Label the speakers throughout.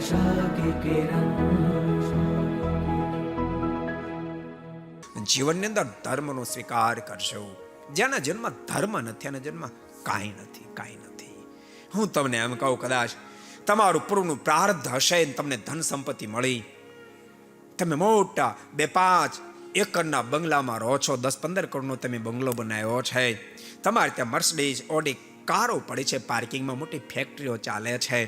Speaker 1: आशा की किरण।
Speaker 2: જીવનની અંદર ધર્મનો સ્વીકાર કરશો. જેના જન્મ ધર્મ નથી એના જન્મ કાંઈ નથી. હું તમને એમ કહું, કદાચ તમારું પૂર્વનું પ્રારબ્ધ હશે ને તમને ધન સંપત્તિ મળી, તમે મોટા 2-5 એકરના બંગલામાં રહો છો, 10-15 કરોડનો તમે બંગલો બનાવ્યો છે, તમારે ત્યાં મર્સિડીઝ ઓડી કારો પડે છે, પાર્કિંગમાં મોટી ફેક્ટરીઓ ચાલે છે,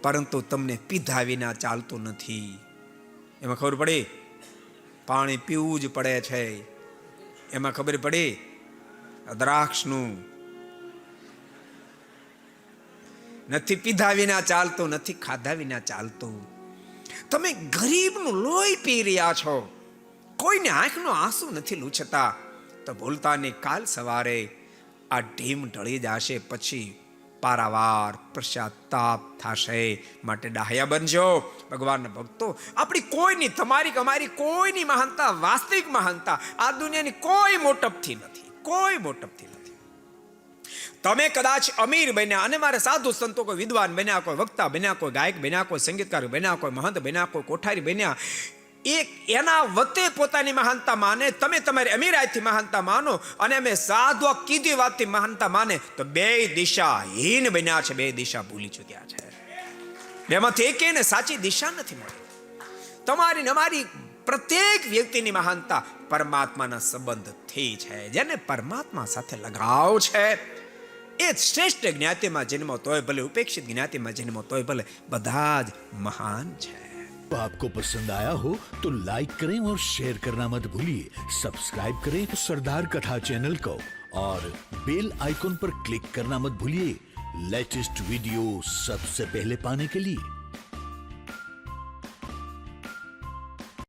Speaker 2: પરંતુ તમને પીધા વિના ચાલતું નથી. એમાં ખબર પડી પાણી પીવું જ પડે છે. એમાં ખબર પડી દ્રાક્ષનું નથી પીધા વિના ચાલતું, નથી ખાધા વિના ચાલતું. તમે ગરીબનું લોહી પી રહ્યા છો, કોઈને આંખનો આંસુ નથી લૂછતા, તો ભૂલતા નહીં કાલ સવારે આ ઢીમ ઢળી જશે, પછી પારાવાર પશ્ચાતાપ થશે. માટે ડાહ્યા બનજો ભગવાનના ભક્તો. આપણી કોઈની, તમારી અમારી કોઈની મહાનતા, વાસ્તવિક મહાનતા આ દુનિયાની કોઈ મોટપથી નથી, કોઈ મોટપથી નથી. તમે કદાચ અમીર બન્યા અને મારે સાધુ સંતો, કોઈ વિદ્વાન બન્યા, કોઈ વક્તા બન્યા, કોઈ ગાયક બન્યા, કોઈ સંગીતકાર બન્યા, કોઈ મહંત બન્યા, કોઈ કોઠારી બન્યા, એક એના વતે પોતાની મહાનતા માને, તમે તમારી અમીરાઈથી મહાનતા માનો, અને અમે સાધુ કીધી વાતથી મહાનતા માને, તો બે દિશા હીન બન્યા છે, બે દિશા ભૂલી ચૂક્યા છે. બેમાંથી એકેયને સાચી દિશા નથી મળી. તમારી અમારી પ્રત્યેક વ્યક્તિની મહાનતા પરમાત્માના સંબંધથી છે. જેને પરમાત્મા સાથે લગાવ છે એ શ્રેષ્ઠ જ્ઞાતિમાં જન્મો તોય ભલે, ઉપેક્ષિત જ્ઞાતિમાં જન્મો તોય ભલે, બધા જ મહાન છે.
Speaker 3: तो आपको पसंद आया हो तो लाइक करें और शेयर करना मत भूलिए. सब्सक्राइब करें सरदार कथा चैनल को और बेल आइकॉन पर क्लिक करना मत भूलिए लेटेस्ट वीडियो सबसे पहले पाने के लिए.